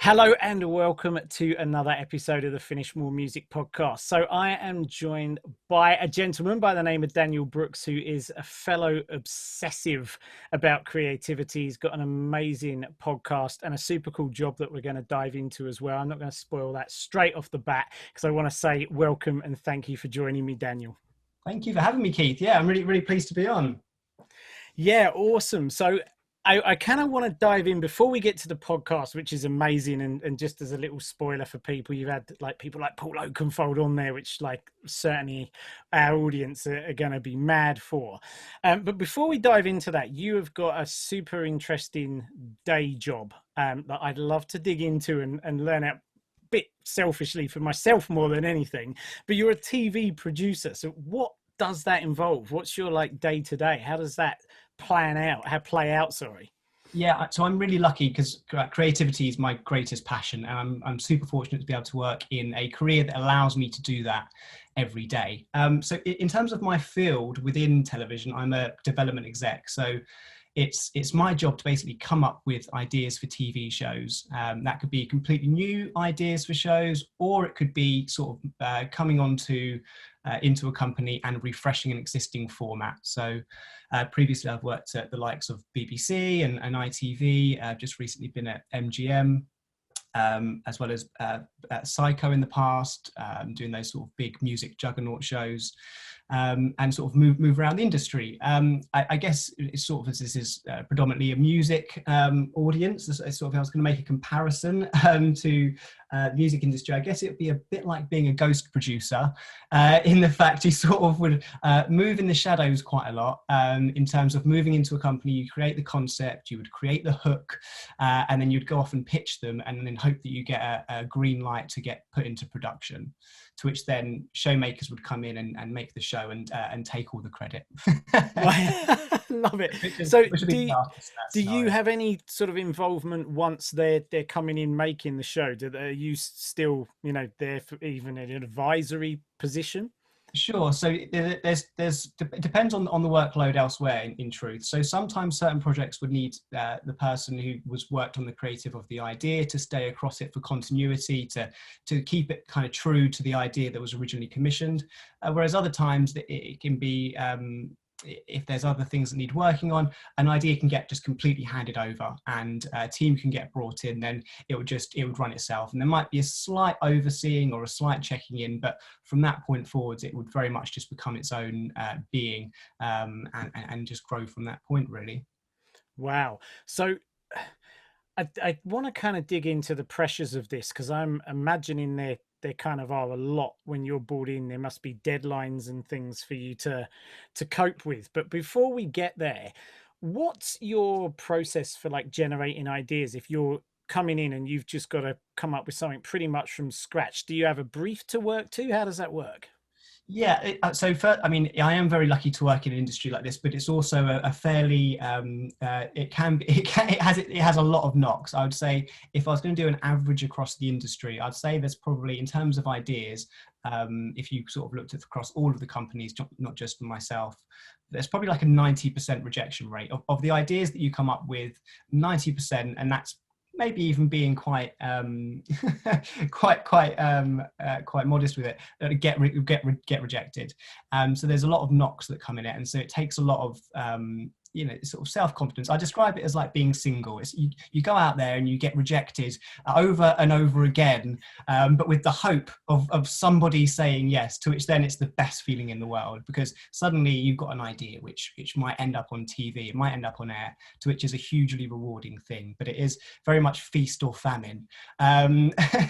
Hello and welcome to another episode of the Finish More Music podcast. So I am joined by a gentleman by the name of Daniel Brookes, who is a fellow obsessive about creativity. He's got an amazing podcast and a super cool job that we're going to dive into as well. I'm not going to spoil that straight off the bat because I want to say welcome and thank you for joining me, Daniel. Thank you for having me, Keith. Yeah, I'm really pleased to be on. Yeah, awesome. So I kind of want to dive in before we get to the podcast, which is amazing. And just as a little spoiler for people, you've had like people like Paul Oakenfold on there, which like certainly our audience are going to be mad for. But before we dive into that, you have got a super interesting day job that I'd love to dig into and learn out bit selfishly for myself more than anything. But you're a TV producer. So what does that involve? What's your like day to day? How does that play out? Yeah, so I'm really lucky because creativity is my greatest passion, and I'm super fortunate to be able to work in a career that allows me to do that every day. So in terms of my field within television, I'm a development exec. So it's my job to basically come up with ideas for TV shows. That could be completely new ideas for shows, or it could be sort of coming onto into a company and refreshing an existing format. So previously I've worked at the likes of BBC and ITV. I've just recently been at MGM, as well as at Psycho in the past, doing those sort of big music juggernaut shows. And sort of move around the industry. I guess it's sort of, as this is predominantly a music audience, it's sort of, I was going to make a comparison to the music industry. I guess it would be a bit like being a ghost producer in the fact you sort of would move in the shadows quite a lot in terms of moving into a company. You create the concept, you would create the hook, and then you'd go off and pitch them and then hope that you get a green light to get put into production, to which then showmakers would come in and make the show and take all the credit. Love it. So do you have any sort of involvement once they're coming in making the show? Are you still, there for even an advisory position? Sure. So it depends on the workload elsewhere, in truth. So sometimes certain projects would need the person who was worked on the creative of the idea to stay across it for continuity, to keep it kind of true to the idea that was originally commissioned. Whereas other times it can be, if there's other things that need working on, an idea can get just completely handed over and a team can get brought in, then it would run itself. And there might be a slight overseeing or a slight checking in, but from that point forwards, it would very much just become its own being and just grow from that point, really. Wow. So I want to kind of dig into the pressures of this, because I'm imagining there kind of are a lot when you're brought in. There must be deadlines and things for you to cope with. But before we get there, what's your process for like generating ideas? If you're coming in and you've just got to come up with something pretty much from scratch, do you have a brief to work to? How does that work? Yeah, so first, I mean, I am very lucky to work in an industry like this, but it's also a fairly, it has a lot of knocks. I would say if I was going to do an average across the industry, I'd say there's probably, in terms of ideas, if you sort of looked at across all of the companies, not just myself, there's probably like a 90% rejection rate of the ideas that you come up with, 90%, and that's maybe even being quite quite modest with it, get rejected. So there's a lot of knocks that come in it, and so it takes a lot of sort of self-confidence. I describe it as like being single. It's you go out there and you get rejected over and over again, but with the hope of somebody saying yes, to which then it's the best feeling in the world, because suddenly you've got an idea which might end up on TV, it might end up on air, to which is a hugely rewarding thing, but it is very much feast or famine.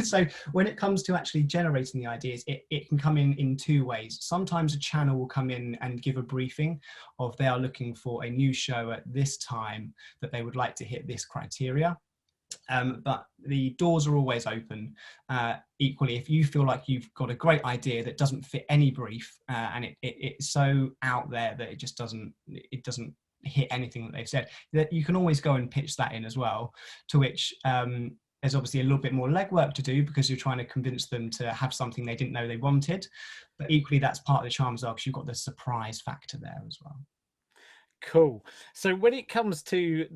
So when it comes to actually generating the ideas, it can come in two ways. Sometimes a channel will come in and give a briefing of they are looking for a new show at this time that they would like to hit this criteria. But the doors are always open. Equally, if you feel like you've got a great idea that doesn't fit any brief and it's so out there that it doesn't hit anything that they've said, that you can always go and pitch that in as well, to which there's obviously a little bit more legwork to do because you're trying to convince them to have something they didn't know they wanted. But equally, that's part of the charm as well, because you've got the surprise factor there as well. Cool. So when it comes to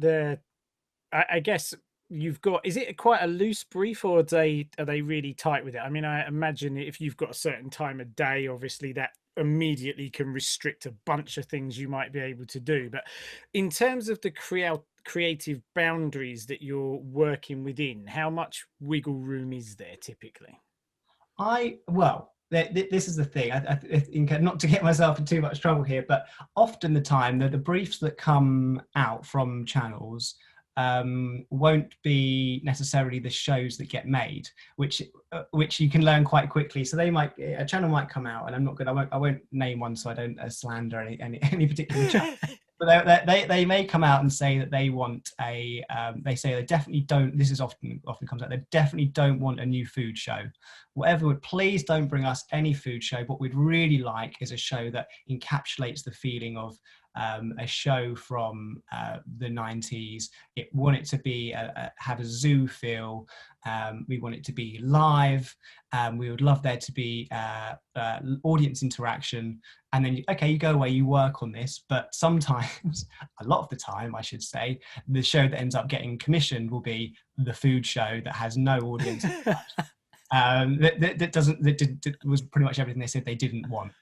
I guess you've got, is it quite a loose brief, or are they really tight with it? I mean, I imagine if you've got a certain time of day, obviously that immediately can restrict a bunch of things you might be able to do. But in terms of the creative boundaries that you're working within, how much wiggle room is there typically? This is the thing. I think, not to get myself in too much trouble here, but often the time the briefs that come out from channels won't be necessarily the shows that get made, which you can learn quite quickly. So a channel might come out, and I won't name one so I don't slander any particular channel. But they may come out and say that they want they say they definitely don't, this is often comes out, they definitely don't want a new food show. Whatever, please don't bring us any food show. What we'd really like is a show that encapsulates the feeling of a show from the 90s. Want it to be have a zoo feel. We want it to be live. We would love there to be audience interaction. And then, okay, you go away, you work on this. But sometimes, a lot of the time, I should say, the show that ends up getting commissioned will be the food show that has no audience. That was pretty much everything they said they didn't want,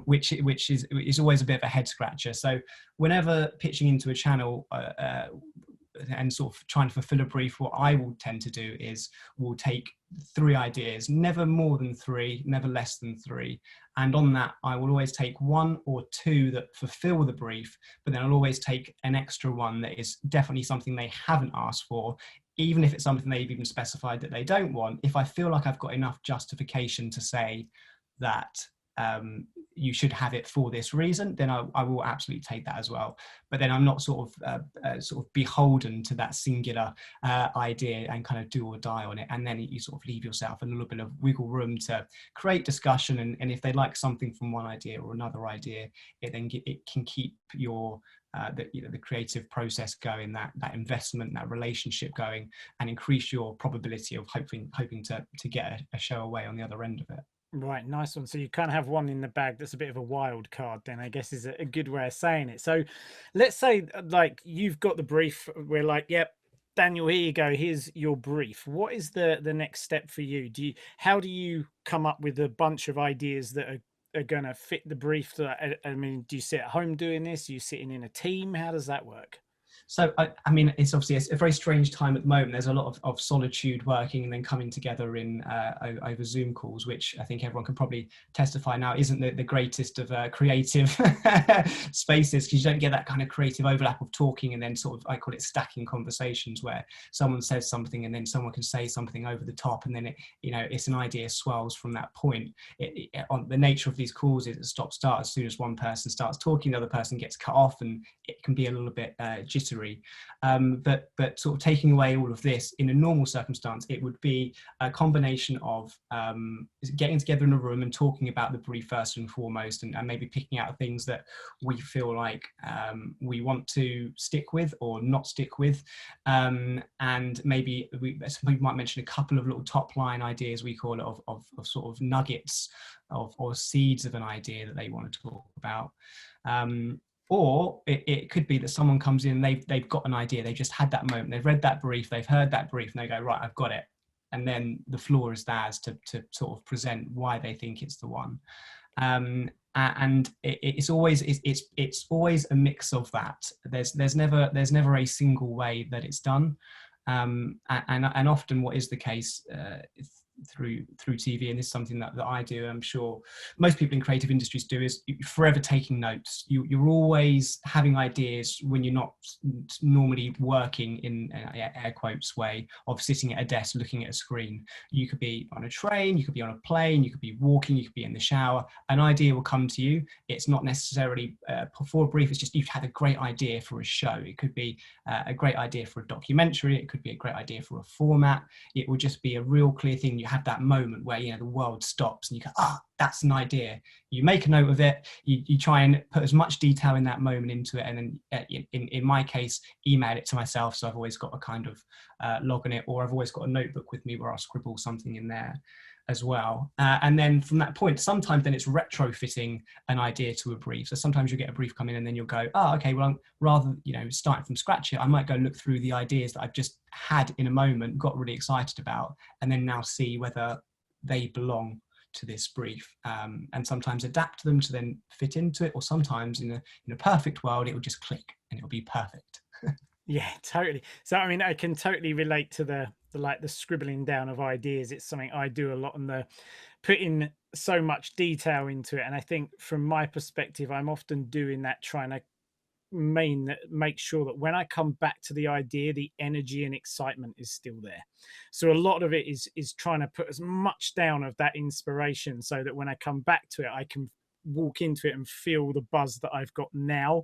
which is always a bit of a head scratcher. So whenever pitching into a channel and sort of trying to fulfill a brief, what I will tend to do is we'll take 3 ideas, never more than 3, never less than 3. And on that, I will always take 1 or 2 that fulfill the brief, but then I'll always take an extra one that is definitely something they haven't asked for, even if it's something they've even specified that they don't want. If I feel like I've got enough justification to say that you should have it for this reason, then I will absolutely take that as well. But then I'm not sort of beholden to that singular idea and kind of do or die on it. And then you sort of leave yourself a little bit of wiggle room to create discussion. And if they like something from one idea or another idea, it can keep your the creative process going, that investment, that relationship going, and increase your probability of hoping to get a show away on the other end of it. Right, nice one. So you kind of have one in the bag that's a bit of a wild card then, I guess, is a good way of saying it. So let's say like you've got the brief, we're like, yep, Daniel, here you go, here's your brief. What is the next step for you? How do you come up with a bunch of ideas that are going to fit the brief? I mean, do you sit at home doing this? Are you sitting in a team? How does that work? So, I mean, it's obviously a very strange time at the moment. There's a lot of solitude working and then coming together in over Zoom calls, which I think everyone can probably testify now isn't the greatest of creative spaces, because you don't get that kind of creative overlap of talking and then sort of, I call it stacking conversations, where someone says something and then someone can say something over the top, and then it's an idea swells from that point. On the nature of these calls is a stop-start. As soon as one person starts talking, the other person gets cut off, and it can be a little bit jittery. But sort of taking away all of this, in a normal circumstance, it would be a combination of getting together in a room and talking about the brief first and foremost, and maybe picking out things that we feel like we want to stick with or not stick with, and maybe we might mention a couple of little top line ideas, we call it, of sort of nuggets or seeds of an idea that they want to talk about. Or it could be that someone comes in, they've got an idea, they just had that moment, they've read that brief, they've heard that brief, and they go, right, I've got it. And then the floor is theirs to sort of present why they think it's the one. And it's always a mix of that. There's never a single way that it's done. And often what is the case through TV, and this is something that I do, I'm sure most people in creative industries do, is you're forever taking notes. You're always having ideas when you're not normally working in air quotes way of sitting at a desk looking at a screen. You could be on a train, you could be on a plane, you could be walking, you could be in the shower. An idea will come to you. It's not necessarily for a brief, it's just you've had a great idea for a show. It could be a great idea for a documentary, it could be a great idea for a format. It will just be a real clear thing. You have that moment where the world stops and you go, that's an idea. You make a note of it, you try and put as much detail in that moment into it, and then in my case, email it to myself. So I've always got a kind of log on it, or I've always got a notebook with me where I'll scribble something in there as well. And then from that point, sometimes then it's retrofitting an idea to a brief. So sometimes you get a brief come in and then you'll go, oh, okay, well, rather, starting from scratch here, I might go look through the ideas that I've just had in a moment, got really excited about, and then now see whether they belong to this brief, and sometimes adapt them to then fit into it, or sometimes in a perfect world, it will just click and it'll be perfect. Yeah, totally. So I mean, I can totally relate to the scribbling down of ideas. It's something I do a lot, and the putting so much detail into it. And I think from my perspective, I'm often doing that, trying to make sure that when I come back to the idea, the energy and excitement is still there. So a lot of it is trying to put as much down of that inspiration, so that when I come back to it, I can walk into it and feel the buzz that I've got now.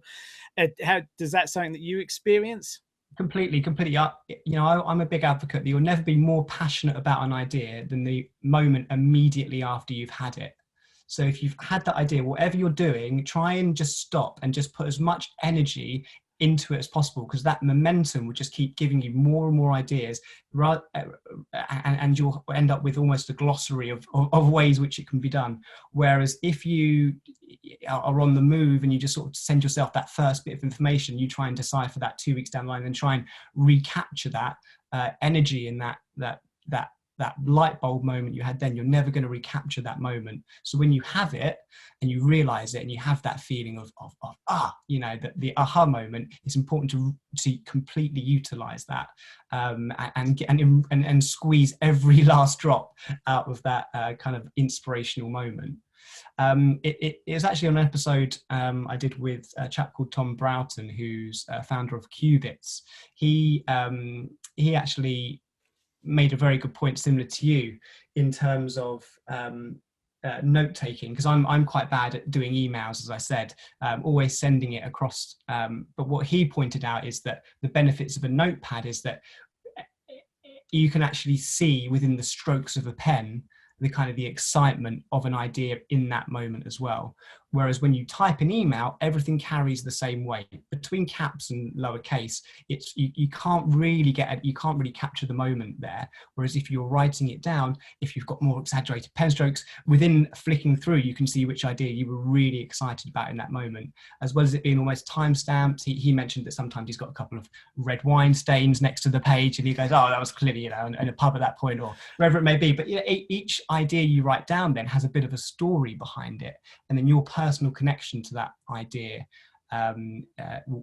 How does that something that you experience? Completely. I'm a big advocate that you'll never be more passionate about an idea than the moment immediately after you've had it. So if you've had that idea, whatever you're doing, try and just stop and just put as much energy into it as possible, because that momentum will just keep giving you more and more ideas, and you'll end up with almost a glossary of ways which it can be done. Whereas if you are on the move and you just sort of send yourself that first bit of information, you try and decipher that 2 weeks down the line and try and recapture that energy in that light bulb moment you had then, you're never going to recapture that moment. So when you have it and you realize it and you have that feeling of the aha moment, it's important to completely utilize that, and squeeze every last drop out of that kind of inspirational moment. It was actually on an episode I did with a chap called Tom Broughton, who's founder of Qubits. He actually made a very good point, similar to you, in terms of note taking, because I'm quite bad at doing emails, as I said, always sending it across. But what he pointed out is that the benefits of a notepad is that you can actually see within the strokes of a pen the excitement of an idea in that moment as well. Whereas when you type an email, everything carries the same weight. Between caps and lowercase, it's you can't really capture the moment there. Whereas if you're writing it down, if you've got more exaggerated pen strokes, within flicking through, you can see which idea you were really excited about in that moment, as well as it being almost time-stamped. He mentioned that sometimes he's got a couple of red wine stains next to the page, and he goes, oh, that was clearly, in a pub at that point, or wherever it may be. But each idea you write down then has a bit of a story behind it, and then your personal connection to that idea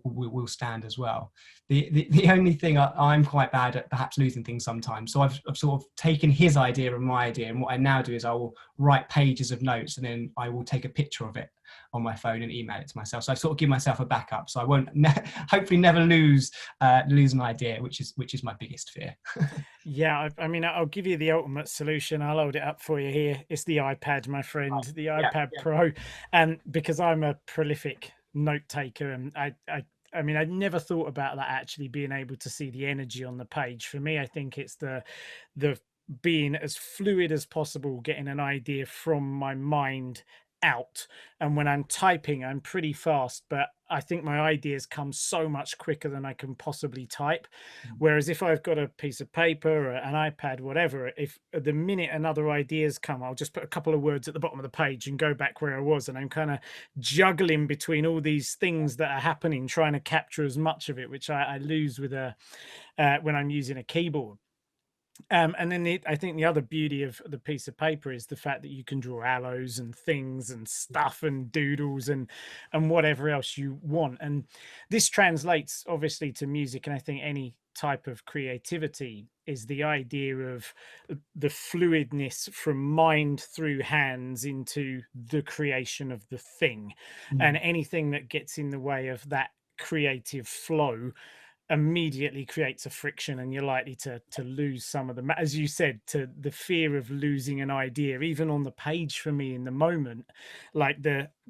will stand as well. The only thing I'm quite bad at perhaps losing things sometimes. So I've sort of taken his idea and my idea, and what I now do is I will write pages of notes, and then I will take a picture of it on my phone and email it to myself. So I sort of give myself a backup, so I won't hopefully never lose an idea, which is my biggest fear. Yeah, I mean, I'll give you the ultimate solution. I'll hold it up for you here. It's the iPad, my friend, the iPad Pro. And because I'm a prolific note taker, and I mean, I'd never thought about that, actually being able to see the energy on the page. For me, I think it's the being as fluid as possible, getting an idea from my mind out. And when I'm typing, I'm pretty fast, but I think my ideas come so much quicker than I can possibly type. Whereas if I've got a piece of paper or an iPad, whatever, if the minute another ideas come, I'll just put a couple of words at the bottom of the page and go back where I was, and I'm kind of juggling between all these things that are happening, trying to capture as much of it, which I lose with when I'm using a keyboard. And then I think the other beauty of the piece of paper is the fact that you can draw arrows and things and stuff and doodles and whatever else you want. And this translates obviously to music, and I think any type of creativity is the idea of the fluidness from mind through hands into the creation of the thing. And anything that gets in the way of that creative flow immediately creates a friction, and you're likely to lose some of them, as you said, to the fear of losing an idea, even on the page. For me, in the moment, like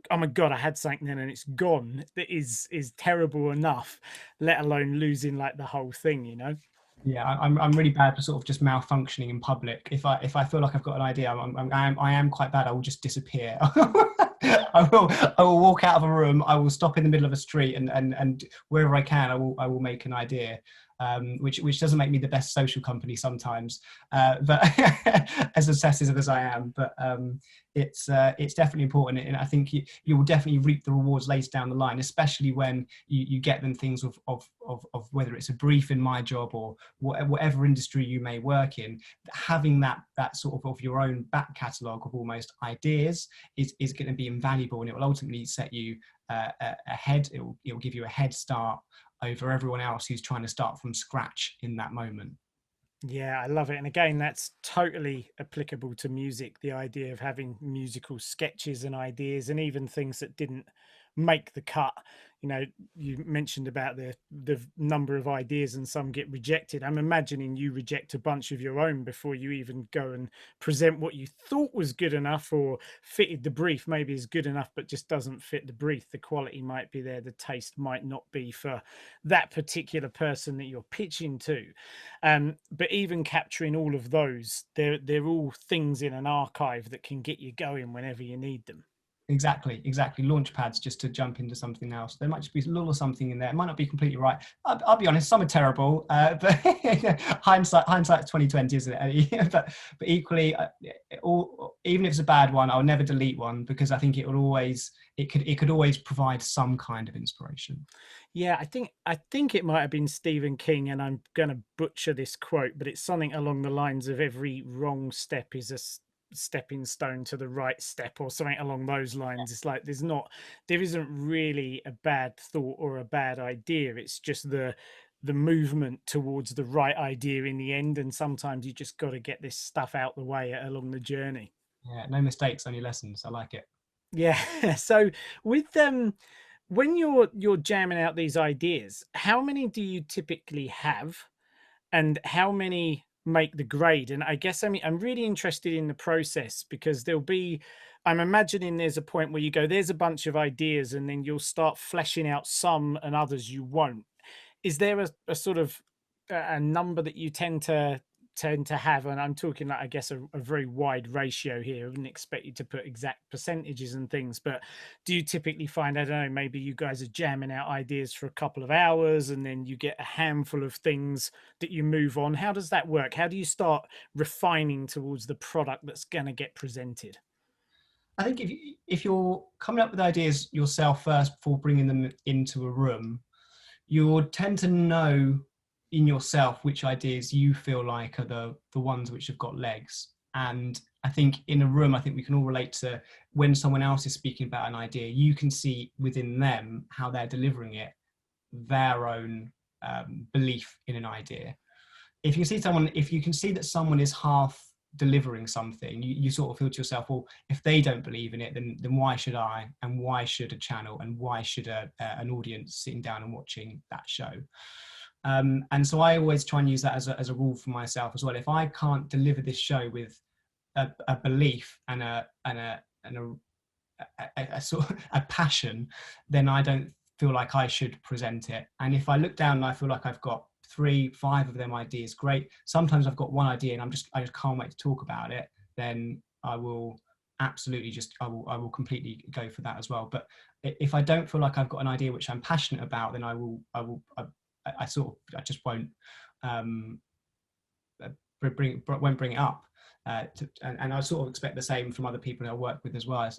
oh my god, I had something then and it's gone, that is terrible enough, let alone losing like the whole thing. Yeah, I'm really bad for sort of just malfunctioning in public. If I feel like I've got an idea, I am quite bad. I will just disappear. I will walk out of a room. I will stop in the middle of a street, and wherever I can, I will make an idea. which doesn't make me the best social company sometimes, but as obsessive as I am. But it's definitely important, and I think you will definitely reap the rewards later down the line, especially when you get them things of whether it's a brief in my job or whatever industry you may work in. Having that sort of your own back catalogue of almost ideas is going to be invaluable, and it will ultimately set you ahead. It will give you a head start over everyone else who's trying to start from scratch in that moment. Yeah, I love it. And again, that's totally applicable to music. The idea of having musical sketches and ideas, and even things that didn't make the cut. You know, you mentioned about the number of ideas and some get rejected. I'm imagining you reject a bunch of your own before you even go and present what you thought was good enough or fitted the brief. Maybe is good enough, but just doesn't fit the brief. The quality might be there, the taste might not be for that particular person that you're pitching to. But even capturing all of those, they're all things in an archive that can get you going whenever you need them. Exactly. Launch pads, just to jump into something else. There might just be a little something in there. It might not be completely right. I'll be honest, some are terrible, but hindsight's 2020, isn't it? but equally, even if it's a bad one, I'll never delete one, because I think it could always provide some kind of inspiration. Yeah, I think it might have been Stephen King, and I'm going to butcher this quote, but it's something along the lines of every wrong step is a stepping stone to the right step, or something along those lines. It's like there isn't really a bad thought or a bad idea. It's just the movement towards the right idea in the end, and sometimes you just got to get this stuff out the way along the journey. Yeah, no mistakes, only lessons. I like it. Yeah. So with when you're jamming out these ideas, how many do you typically have, and how many make the grade? And I guess I'm really interested in the process, because I'm imagining there's a point where you go, there's a bunch of ideas, and then you'll start fleshing out some and others you won't. Is there a sort of a number that you tend to have? And I'm talking, like, I guess a very wide ratio here. I wouldn't expect you to put exact percentages and things, but do you typically find, I don't know, maybe you guys are jamming out ideas for a couple of hours and then you get a handful of things that you move on? How does that work? How do you start refining towards the product that's going to get presented? I think if you're coming up with ideas yourself first before bringing them into a room, you'll tend to know in yourself which ideas you feel like are the ones which have got legs. And I think in a room, I think we can all relate to when someone else is speaking about an idea, you can see within them how they're delivering it, their own belief in an idea. If you can see that someone is half delivering something, you sort of feel to yourself, well, if they don't believe in it, then why should I, and why should a channel, and why should an audience sitting down and watching that show? And so I always try and use that as a rule for myself as well. If I can't deliver this show with a belief and a sort of a passion, then I don't feel like I should present it. And if I look down and I feel like I've got 3-5 of them ideas, great. Sometimes I've got one idea and I just can't wait to talk about it. Then I will absolutely I will completely go for that as well. But if I don't feel like I've got an idea which I'm passionate about, then I just won't bring it up. And I sort of expect the same from other people I work with as well,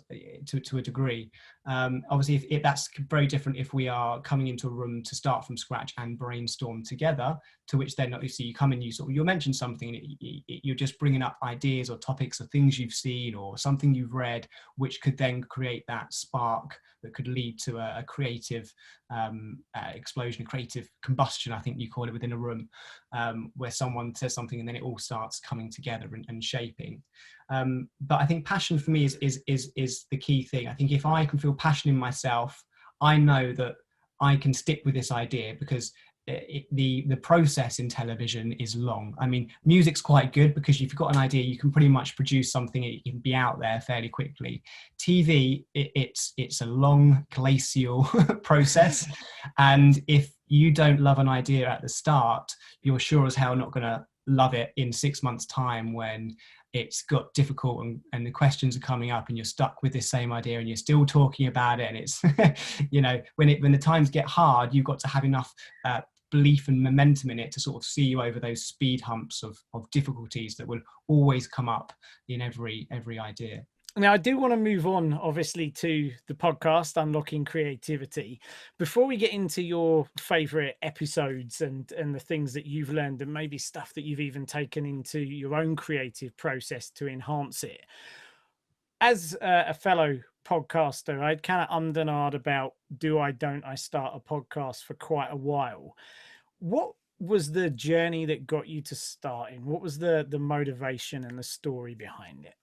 to a degree. Obviously, if that's very different if we are coming into a room to start from scratch and brainstorm together, to which then obviously you come in, you'll mention something, and you're just bringing up ideas or topics or things you've seen or something you've read, which could then create that spark that could lead to a creative explosion, a creative combustion, I think you call it, within a room, where someone says something and then it all starts coming together and shaping. But I think passion for me is the key thing. I think if I can feel passion in myself, I know that I can stick with this idea, because the process in television is long. I mean, music's quite good because if you've got an idea, you can pretty much produce something, it can be out there fairly quickly. TV, it's a long glacial process, and if you don't love an idea at the start, you're sure as hell not going to love it in 6 months' time when it's got difficult and the questions are coming up and you're stuck with this same idea and you're still talking about it, and it's when the times get hard, you've got to have enough belief and momentum in it to sort of see you over those speed humps of difficulties that will always come up in every idea. Now, I do want to move on, obviously, to the podcast, Unlocking Creativity. Before we get into your favorite episodes and the things that you've learned and maybe stuff that you've even taken into your own creative process to enhance it, as a fellow podcaster, I'd kind of ummed and ahed about don't I start a podcast for quite a while. What was the journey that got you to starting? What was the motivation and the story behind it?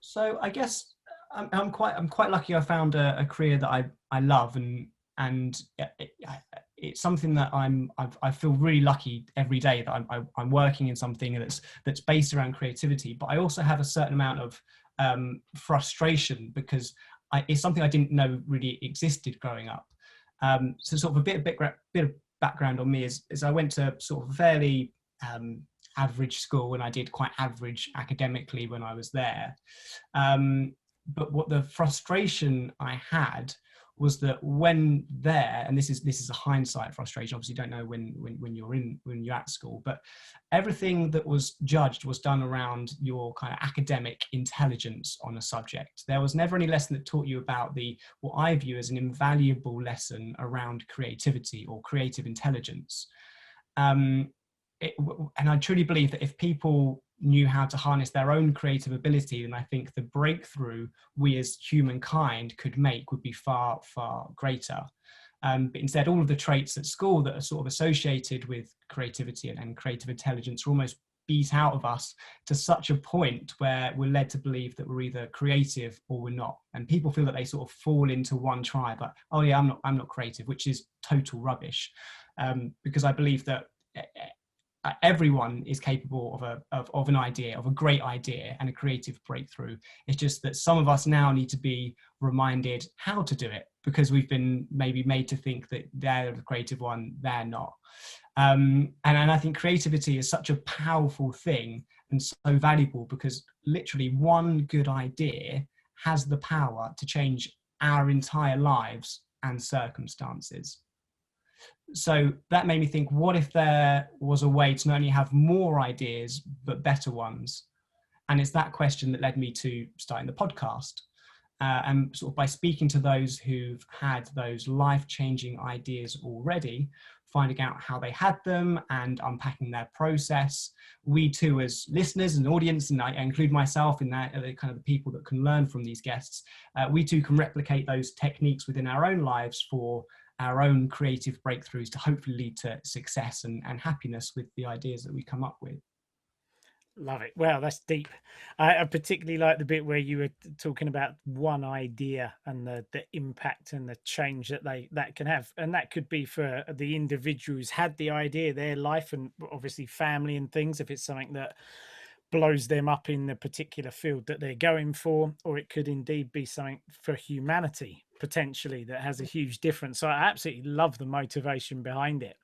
So I guess I'm quite lucky. I found a career that I love, and it's something that I feel really lucky every day that I'm working in something that's based around creativity. But I also have a certain amount of frustration because it's something I didn't know really existed growing up. So sort of a bit of background on me is I went to sort of fairly average school, and I did quite average academically when I was there. But what the frustration I had was that when there, and this is a hindsight frustration, obviously you don't know when you're at school, but everything that was judged was done around your kind of academic intelligence on a subject. There was never any lesson that taught you about what I view as an invaluable lesson around creativity or creative intelligence. And I truly believe that if people knew how to harness their own creative ability, then I think the breakthrough we as humankind could make would be far, far greater. But instead, all of the traits at school that are sort of associated with creativity and creative intelligence are almost beat out of us to such a point where we're led to believe that we're either creative or we're not. And people feel that they sort of fall into one tribe, like, oh yeah, I'm not creative, which is total rubbish. Because I believe that everyone is capable of an idea, of a great idea and a creative breakthrough. It's just that some of us now need to be reminded how to do it because we've been maybe made to think that they're the creative one, they're not. And I think creativity is such a powerful thing and so valuable because literally one good idea has the power to change our entire lives and circumstances. So that made me think, what if there was a way to not only have more ideas, but better ones? And it's that question that led me to starting the podcast. And sort of by speaking to those who've had those life-changing ideas already, finding out how they had them and unpacking their process, we too as listeners and audience, and I include myself in that, kind of the people that can learn from these guests, we too can replicate those techniques within our own lives for our own creative breakthroughs to hopefully lead to success and happiness with the ideas that we come up with. Love it. Wow, that's deep. I particularly like the bit where you were talking about one idea and the impact and the change that can have. And that could be for the individual who's had the idea, their life, and obviously family and things, if it's something that blows them up in the particular field that they're going for, or it could indeed be something for humanity potentially that has a huge difference. So I absolutely love the motivation behind it.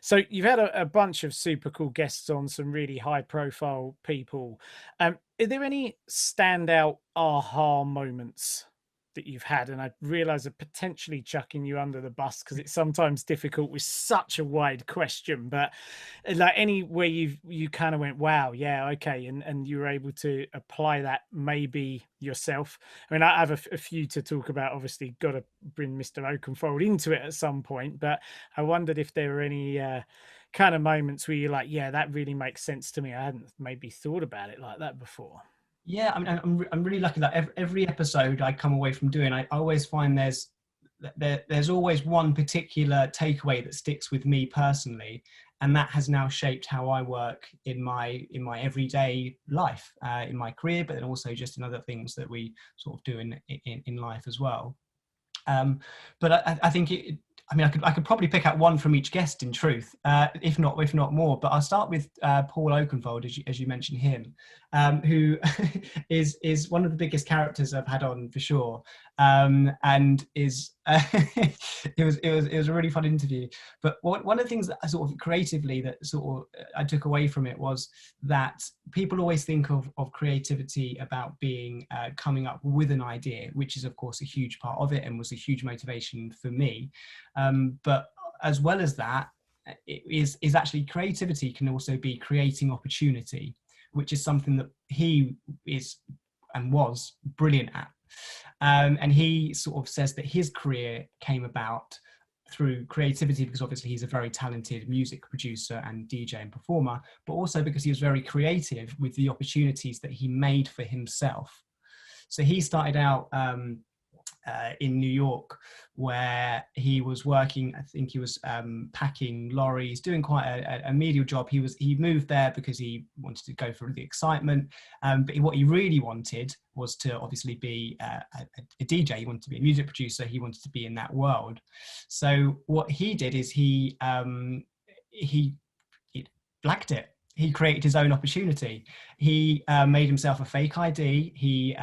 So you've had a bunch of super cool guests on, some really high profile people. Are there any standout aha moments that you've had? And I realize I'm potentially chucking you under the bus because it's sometimes difficult with such a wide question, but like anywhere you kind of went, wow, yeah, okay, and you were able to apply that maybe yourself. I mean, I have a few to talk about. Obviously got to bring Mr. Oakenfold into it at some point, but I wondered if there were any kind of moments where you're like, yeah, that really makes sense to me. I hadn't maybe thought about it like that before. Yeah, I mean, I'm really lucky that every episode I come away from doing, I always find there's always one particular takeaway that sticks with me personally, and that has now shaped how I work in my everyday life, in my career, but then also just in other things that we sort of do in life as well. But I think I could probably pick out one from each guest in truth, if not more. But I'll start with Paul Oakenfold, as you mentioned him, who is one of the biggest characters I've had on for sure, and is it was a really fun interview. But one of the things that I sort of creatively that sort of I took away from it was that people always think of creativity about being coming up with an idea, which is of course a huge part of it and was a huge motivation for me. But as well as that, is actually creativity can also be creating opportunity, which is something that he is and was brilliant at. And he sort of says that his career came about through creativity because obviously he's a very talented music producer and DJ and performer, but also because he was very creative with the opportunities that he made for himself. So he started out in New York, where he was working. I think he was packing lorries, doing quite a medial job. He moved there because he wanted to go for the excitement, but what he really wanted was to obviously be a DJ. He wanted to be a music producer. He wanted to be in that world. So what he did is he blacked it. He created his own opportunity. He made himself a fake ID. He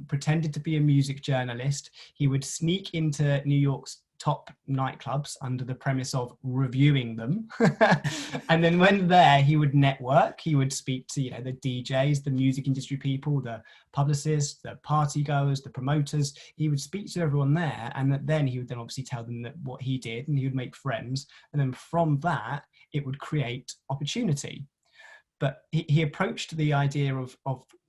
pretended to be a music journalist. He would sneak into New York's top nightclubs under the premise of reviewing them. And then when there, he would network. He would speak to, the DJs, the music industry people, the publicists, the party goers, the promoters. He would speak to everyone there. And then he would then obviously tell them that what he did, and he would make friends. And then from that, it would create opportunity. But he approached the idea of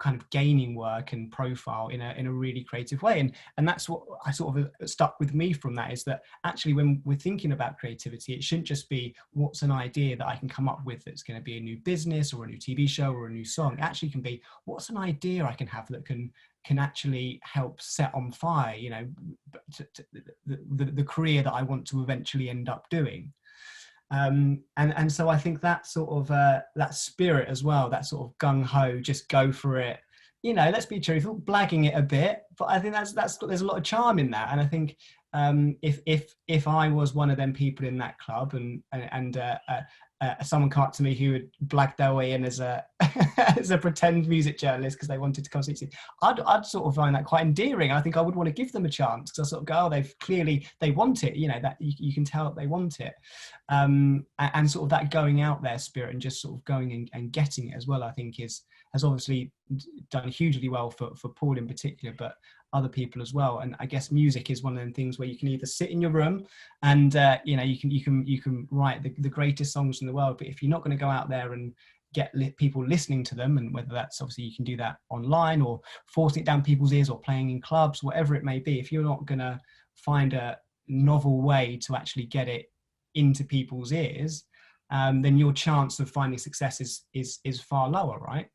kind of gaining work and profile in a really creative way. And that's what I sort of stuck with me from that, is that actually when we're thinking about creativity, it shouldn't just be what's an idea that I can come up with that's going to be a new business or a new TV show or a new song. It actually can be, what's an idea I can have that can actually help set on fire, the career that I want to eventually end up doing. And so I think that sort of that spirit as well, that sort of gung-ho, just go for it, let's be truthful, blagging it a bit, but I think there's a lot of charm in that. And I think if I was one of them people in that club and someone came up to me who had blagged their way in as a as a pretend music journalist because they wanted to come see, I'd sort of find that quite endearing. I think I would want to give them a chance, because I sort of go, they want it, that you can tell that they want it, and sort of that going out there spirit and just sort of going and getting it as well, I think has obviously done hugely well for Paul in particular, but other people as well. And I guess music is one of them things where you can either sit in your room and you can write the greatest songs in the world, but if you're not going to go out there and get people listening to them, and whether that's obviously you can do that online or forcing it down people's ears or playing in clubs, whatever it may be, if you're not going to find a novel way to actually get it into people's ears, then your chance of finding success is far lower, right?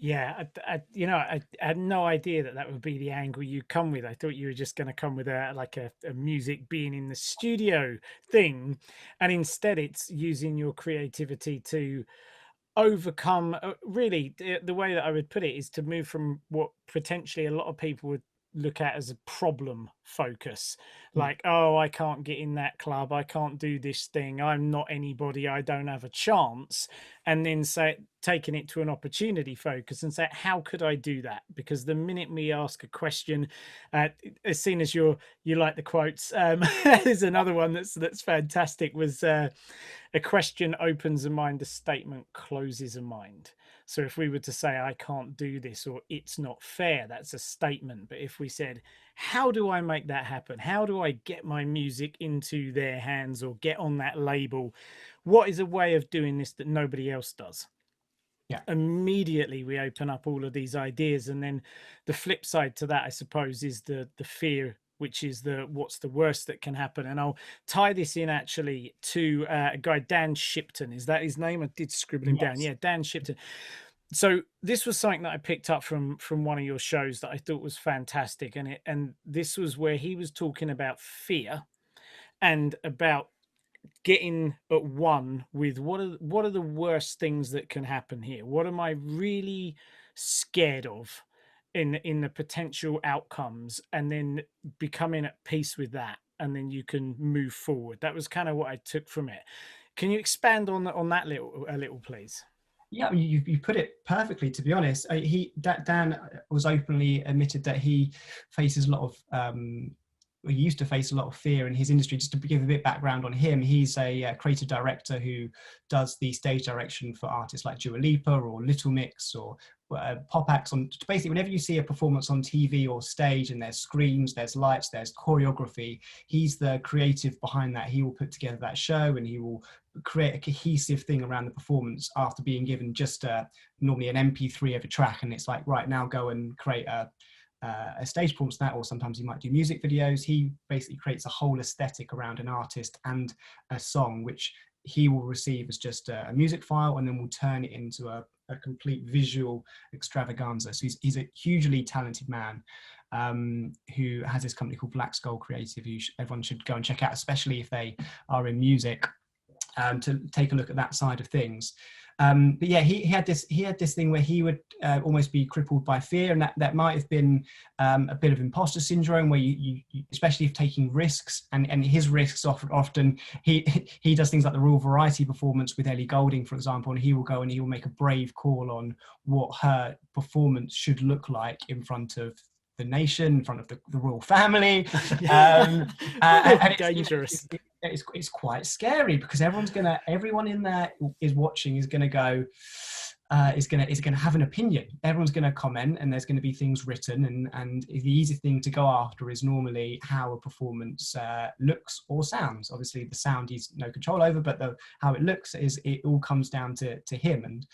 Yeah, I had no idea that would be the angle you come with. I thought you were just going to come with a music being in the studio thing, and instead it's using your creativity to overcome. Really, the way that I would put it is to move from what potentially a lot of people would look at as a problem focus, like, oh, I can't get in that club, I can't do this thing, I'm not anybody, I don't have a chance, and then taking it to an opportunity focus and say, how could I do that? Because the minute we ask a question, as soon as you like the quotes, there's another one that's fantastic, was a question opens a mind, a statement closes a mind. So if we were to say, I can't do this, or it's not fair, that's a statement. But if we said, how do I make that happen? How do I get my music into their hands or get on that label? What is a way of doing this that nobody else does? Yeah. Immediately we open up all of these ideas. And then the flip side to that, I suppose, is the fear, which is what's the worst that can happen. And I'll tie this in actually to a guy, Dan Shipton. Is that his name? I did scribble him down. Yeah, Dan Shipton. So this was something that I picked up from one of your shows that I thought was fantastic. And this was where he was talking about fear and about getting at one with what are the worst things that can happen here? What am I really scared of in the potential outcomes, and then becoming at peace with that, and then you can move forward. That was kind of what I took from it. Can you expand on that a little, please? Yeah, you put it perfectly, to be honest. Dan was openly admitted that he faces a lot of he used to face a lot of fear in his industry. Just to give a bit of background on him, he's a creative director who does the stage direction for artists like Dua Lipa or Little Mix or pop acts on. Basically, whenever you see a performance on TV or stage and there's screens, there's lights, there's choreography, he's the creative behind that. He will put together that show, and he will create a cohesive thing around the performance after being given just normally an MP3 of a track, and it's like, right, now go and create a stage performance of that. Or sometimes he might do music videos. He basically creates a whole aesthetic around an artist and a song, which he will receive as just a music file, and then we'll turn it into a complete visual extravaganza. So he's a hugely talented man, who has this company called Black Skull Creative, who everyone should go and check out, especially if they are in music, to take a look at that side of things. But yeah, he had this thing where he would almost be crippled by fear, and that might have been a bit of imposter syndrome, where you especially if taking risks, and his risks often he does things like the Royal Variety performance with Ellie Goulding, for example, and he will go and he will make a brave call on what her performance should look like in front of the nation, in front of the royal family. And dangerous. It's quite scary, because everyone in there is watching, is going to go, is going to have an opinion. Everyone's going to comment, and there's going to be things written, and the easy thing to go after is normally how a performance looks or sounds. Obviously the sound he's no control over, but how it looks, it all comes down to him, and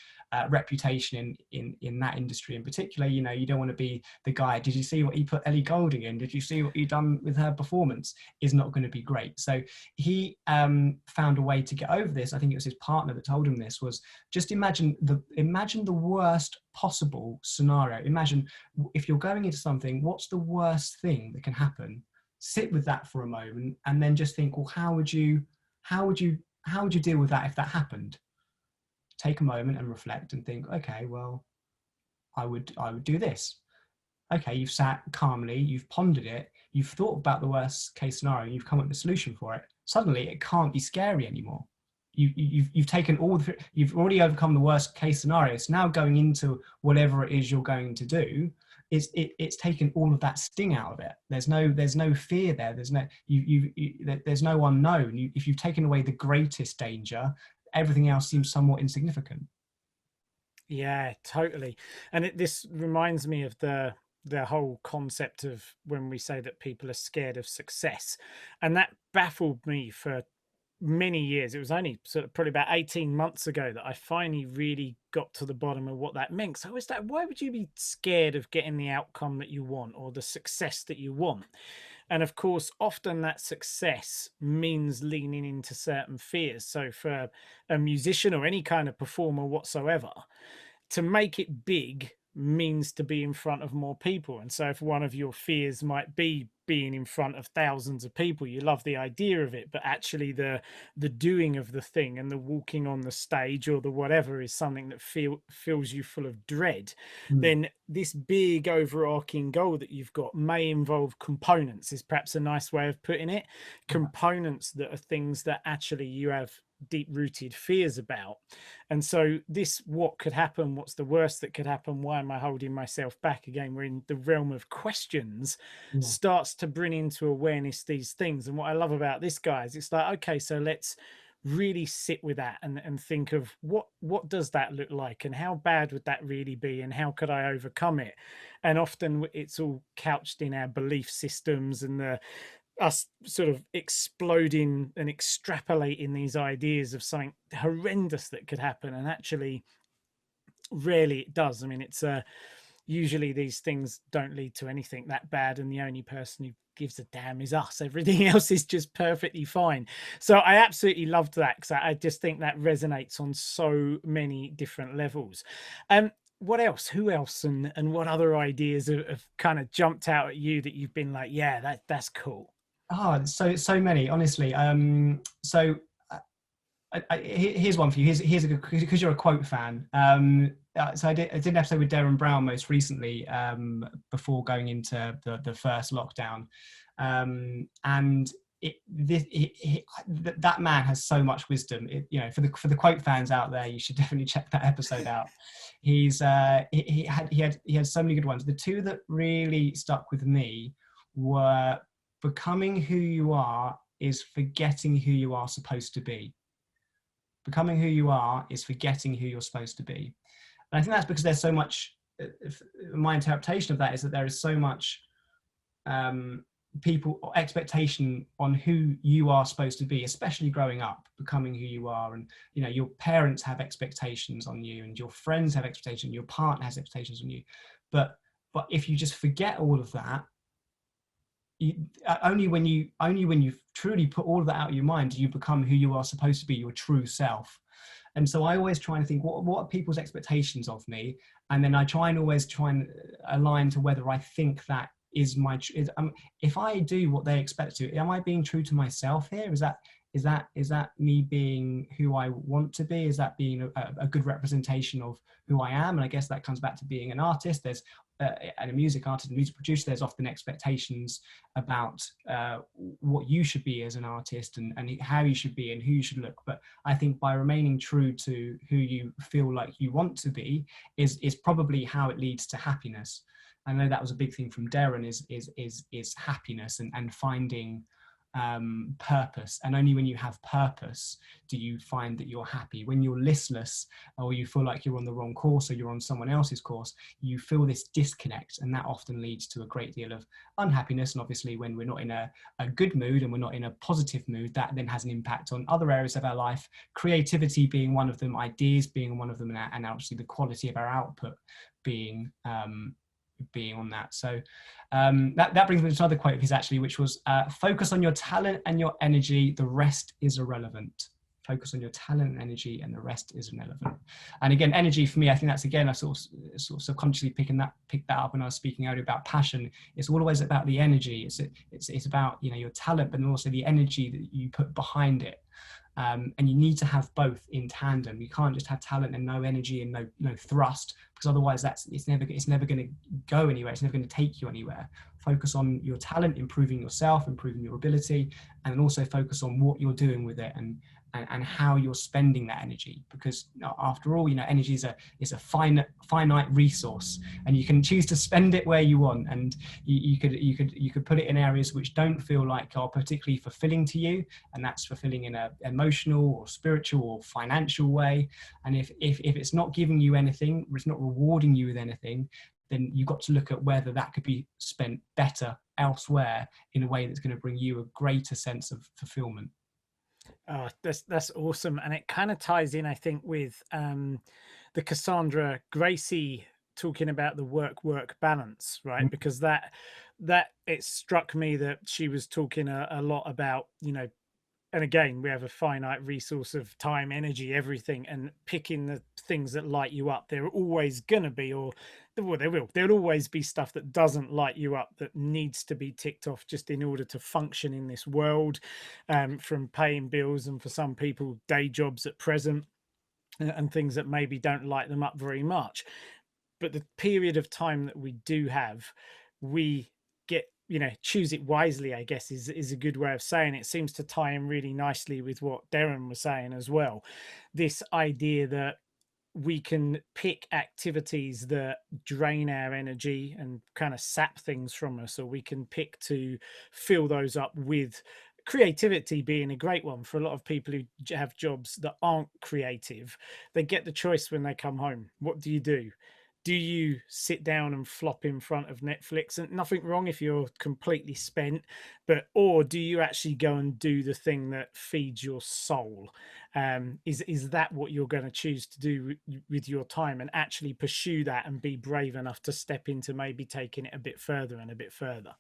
reputation in that industry in particular. You don't want to be the guy, did you see what he put Ellie Goulding in, did you see what he done with her performance, is not going to be great. So he found a way to get over this. I think it was his partner that told him this, was just imagine the worst possible scenario. Imagine if you're going into something, what's the worst thing that can happen? Sit with that for a moment, and then just think, well, how would you deal with that if that happened? Take a moment and reflect and think, okay, well, I would do this. Okay, you've sat calmly, you've pondered it, you've thought about the worst case scenario, you've come up with a solution for it. Suddenly it can't be scary anymore. You've taken you've already overcome the worst case scenario. So now going into whatever it is you're going to do, it's taken all of that sting out of it. There's no fear there. There's no unknown. If you've taken away the greatest danger, everything else seems somewhat insignificant. Yeah, totally. And this reminds me of the whole concept of when we say that people are scared of success, and that baffled me for many years. It was only sort of probably about 18 months ago that I finally really got to the bottom of what that meant. So it's like, why would you be scared of getting the outcome that you want, or the success that you want? And of course, often that success means leaning into certain fears. So for a musician or any kind of performer whatsoever, to make it big means to be in front of more people. And so if one of your fears might be being in front of thousands of people, you love the idea of it, but actually the doing of the thing and the walking on the stage or the whatever is something that fills you full of dread, then this big overarching goal that you've got may involve components, is perhaps a nice way of putting it. Components that are things that actually you have deep-rooted fears about. And so this, what could happen, what's the worst that could happen, why am I holding myself back, again we're in the realm of questions, starts to bring into awareness these things. And what I love about this guy is it's like, okay, so let's really sit with that and think of what does that look like, and how bad would that really be, and how could I overcome it? And often it's all couched in our belief systems and us sort of exploding and extrapolating these ideas of something horrendous that could happen, and actually rarely it does. I mean, it's usually these things don't lead to anything that bad, and the only person who gives a damn is us. Everything else is just perfectly fine. So I absolutely loved that, because I just think that resonates on so many different levels. What else, who else, and what other ideas have kind of jumped out at you that you've been like, yeah, that's cool? So many, honestly. Here's one for you. Here's a good, because you're a quote fan. So I did an episode with Darren Brown most recently, before going into the first lockdown, and that man has so much wisdom. For the quote fans out there, you should definitely check that episode out. He had so many good ones. The two that really stuck with me were: becoming who you are is forgetting who you are supposed to be. Becoming who you are is forgetting who you're supposed to be. And I think that's because there's so much my interpretation of that is that there is so much people expectation on who you are supposed to be, especially growing up, becoming who you are. And your parents have expectations on you, and your friends have expectations, your partner has expectations on you. But if you just forget all of that, only when you truly put all of that out of your mind do you become who you are supposed to be, your true self. And so I always try and think, what are people's expectations of me? And then I always try and align to whether I think that is if I do what they expect to, am I being true to myself here? Is that me being who I want to be? Is that being a good representation of who I am? And I guess that comes back to being an artist. There's and a music artist and music producer, there's often expectations about what you should be as an artist, and how you should be and who you should look. But I think by remaining true to who you feel like you want to be is probably how it leads to happiness. I know that was a big thing from Darren, is happiness and finding purpose. And only when you have purpose do you find that you're happy. When you're listless, or you feel like you're on the wrong course, or you're on someone else's course, you feel this disconnect, and that often leads to a great deal of unhappiness. And obviously when we're not in a good mood, and we're not in a positive mood, that then has an impact on other areas of our life, creativity being one of them, ideas being one of them, and obviously the quality of our output being on that. So that brings me to another quote of his, actually, which was focus on your talent and your energy, the rest is irrelevant. Focus on your talent and energy, and the rest is irrelevant. And again, energy for me, I think that's, again, I sort of subconsciously picked that up when I was speaking earlier about passion. It's always about the energy. It's about your talent, but also the energy that you put behind it. And you need to have both in tandem. You can't just have talent and no energy and no thrust, because otherwise it's never going to go anywhere. It's never going to take you anywhere. Focus on your talent, improving yourself, improving your ability, and then also focus on what you're doing with it and how you're spending that energy. Because after all, energy is a finite resource, and you can choose to spend it where you want. And you could put it in areas which don't feel like are particularly fulfilling to you, and that's fulfilling in an emotional or spiritual or financial way. And if it's not giving you anything, or it's not rewarding you with anything, then you've got to look at whether that could be spent better elsewhere in a way that's going to bring you a greater sense of fulfillment. Oh, that's awesome. And it kind of ties in, I think, with the Cassandra Gracie talking about the work balance, right? Because that it struck me that she was talking a lot about, and again, we have a finite resource of time, energy, everything, and picking the things that light you up. There are always going to be, there'll always be stuff that doesn't light you up, that needs to be ticked off just in order to function in this world, from paying bills, and for some people, day jobs at present, and things that maybe don't light them up very much. But the period of time that we do have, we get, choose it wisely, I guess, is a good way of saying it. Seems to tie in really nicely with what Darren was saying as well. This idea that we can pick activities that drain our energy and kind of sap things from us, or we can pick to fill those up with creativity, being a great one. For a lot of people who have jobs that aren't creative, they get the choice when they come home. What do? Do you sit down and flop in front of Netflix? And nothing wrong if you're completely spent, or do you actually go and do the thing that feeds your soul? Is that what you're going to choose to do with your time, and actually pursue that and be brave enough to step into maybe taking it a bit further and a bit further?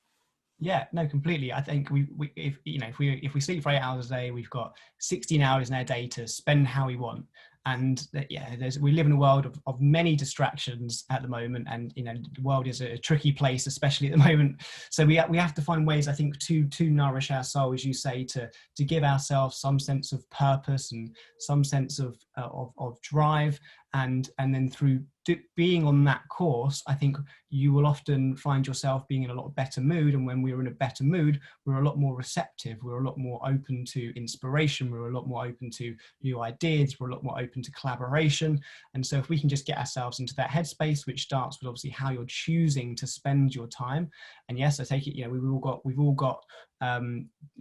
Yeah, no, completely. I think if we sleep for 8 hours a day, we've got 16 hours in our day to spend how we want. And we live in a world of many distractions at the moment, and the world is a tricky place, especially at the moment. So we have to find ways, I think, to nourish our soul, as you say, to give ourselves some sense of purpose and some sense of drive, and then through being on that course, I think you will often find yourself being in a lot better mood. And when we're in a better mood, we're a lot more receptive. We're a lot more open to inspiration. We're a lot more open to new ideas. We're a lot more open to collaboration. And so if we can just get ourselves into that headspace, which starts with obviously how you're choosing to spend your time. And yes, I take it, we've all got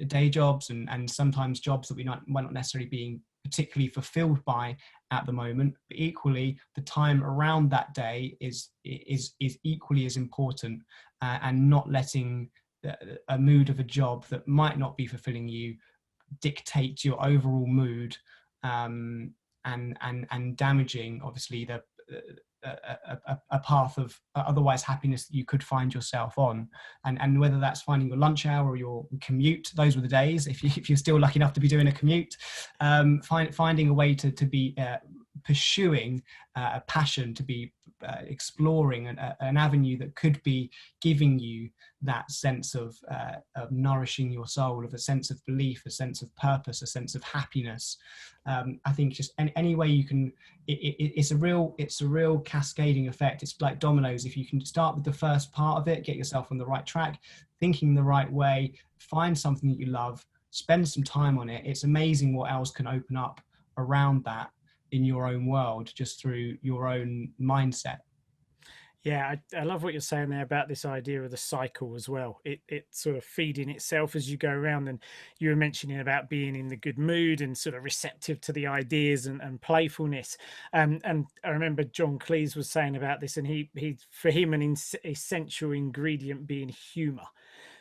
day jobs and sometimes jobs that might not necessarily be particularly fulfilled by at the moment, but equally the time around that day is equally as important, and not letting a mood of a job that might not be fulfilling you dictate your overall mood, and damaging obviously a path of otherwise happiness that you could find yourself on. And whether that's finding your lunch hour or your commute, those were the days, if you're still lucky enough to be doing a commute, finding a way to be pursuing a passion, to be exploring an avenue that could be giving you that sense of nourishing your soul, of a sense of belief, a sense of purpose, a sense of happiness. I think just any way you can, it's a real cascading effect. It's like dominoes. If you can start with the first part of it, get yourself on the right track, thinking the right way, find something that you love, spend some time on it, it's amazing what else can open up around that in your own world, just through your own mindset. Yeah, I love what you're saying there about this idea of the cycle as well. It sort of feeding itself as you go around. And you were mentioning about being in the good mood and sort of receptive to the ideas and playfulness. And I remember John Cleese was saying about this, and he for him an essential ingredient being humor.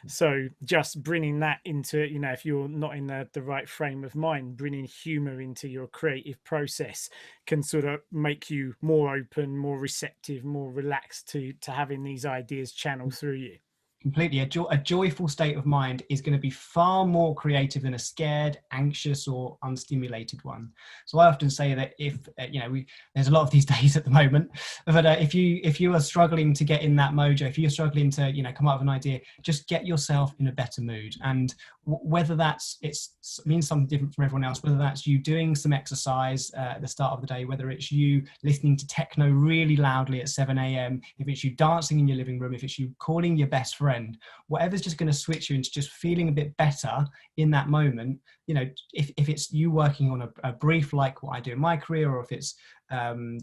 So just bringing that into, if you're not in the right frame of mind, bringing humor into your creative process can sort of make you more open, more receptive, more relaxed to having these ideas channel through you. Completely. A joyful state of mind is going to be far more creative than a scared, anxious, or unstimulated one. So I often say that if there's a lot of these days at the moment, but if you are struggling to get in that mojo, if you're struggling to come up with an idea, just get yourself in a better mood. And whether it means something different from everyone else, whether that's you doing some exercise at the start of the day, whether it's you listening to techno really loudly at 7 a.m, if it's you dancing in your living room, if it's you calling your best friend, whatever's just going to switch you into just feeling a bit better in that moment. If it's you working on a brief like what I do in my career, or if it's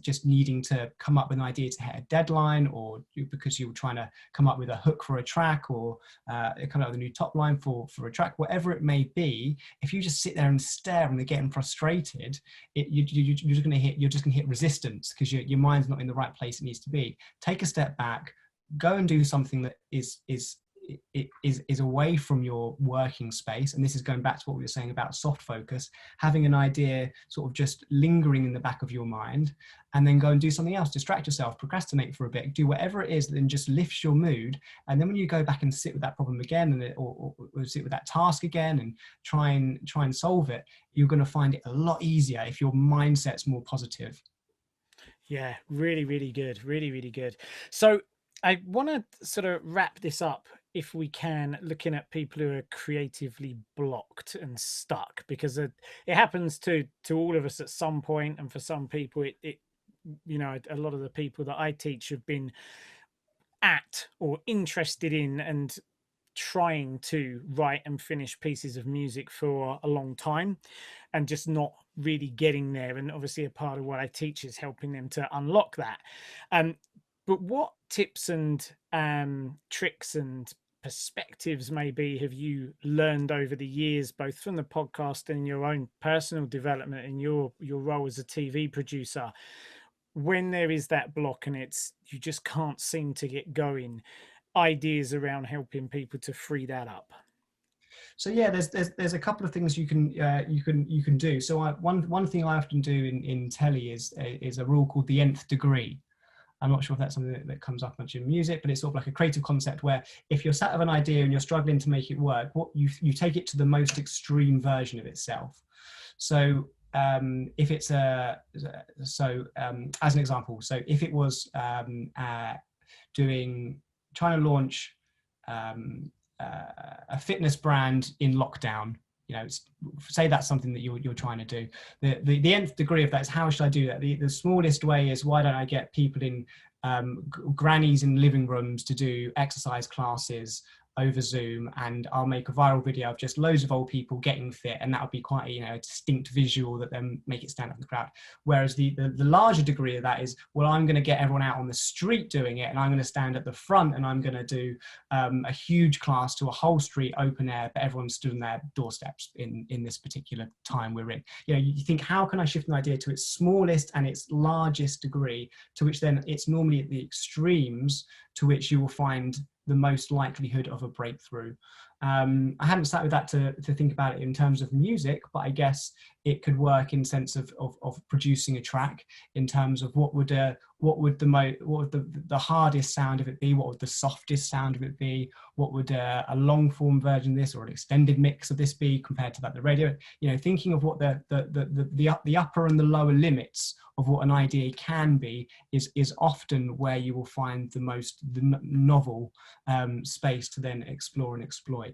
just needing to come up with an idea to hit a deadline, or because you're trying to come up with a hook for a track, or come up with a new top line for a track, whatever it may be, if you just sit there and stare and they're getting frustrated, you're just going to hit resistance, because your mind's not in the right place it needs to be. Take a step back, go and do something that is away from your working space. And this is going back to what we were saying about soft focus, having an idea sort of just lingering in the back of your mind, and then go and do something else, distract yourself, procrastinate for a bit, do whatever it is that then just lifts your mood. And then when you go back and sit with that problem again, or sit with that task again and try and solve it, you're going to find it a lot easier if your mindset's more positive. Yeah, really, really good. Really, really good. So I want to sort of wrap this up, if we can, looking at people who are creatively blocked and stuck, because it happens to all of us at some point. And for some people, a lot of the people that I teach have been at or interested in and trying to write and finish pieces of music for a long time, and just not really getting there. And obviously a part of what I teach is helping them to unlock that. But what tips and tricks and perspectives maybe have you learned over the years, both from the podcast and your own personal development in your role as a TV producer, when there is that block and you just can't seem to get going, ideas around helping people to free that up? So yeah, there's a couple of things you can do. So one thing I often do in telly is a rule called the nth degree. I'm not sure if that's something that comes up much in music, but it's sort of like a creative concept where if you're sat with an idea and you're struggling to make it work, what you take it to the most extreme version of itself. So if it's as an example, so if it was trying to launch a fitness brand in lockdown, say that's something that you're trying to do. The nth degree of that is, how should I do that? The smallest way is, why don't I get people in grannies in living rooms to do exercise classes over Zoom, and I'll make a viral video of just loads of old people getting fit, and that'll be quite, you know, a distinct visual that then make it stand out in the crowd. Whereas the larger degree of that is, well, I'm going to get everyone out on the street doing it, and I'm going to stand at the front, and I'm going to do a huge class to a whole street open air, but everyone stood on their doorsteps in this particular time we're in. You know, you think, how can I shift an idea to its smallest and its largest degree, to which then it's normally at the extremes to which you will find the most likelihood of a breakthrough. I hadn't sat with that to think about it in terms of music, but I guess it could work in sense of producing a track, in terms of what would the hardest sound of it be, what would the softest sound of it be, what would a long form version of this or an extended mix of this be compared to that the radio. You know, thinking of what the upper and the lower limits of what an idea can be is often where you will find the novel space to then explore and exploit.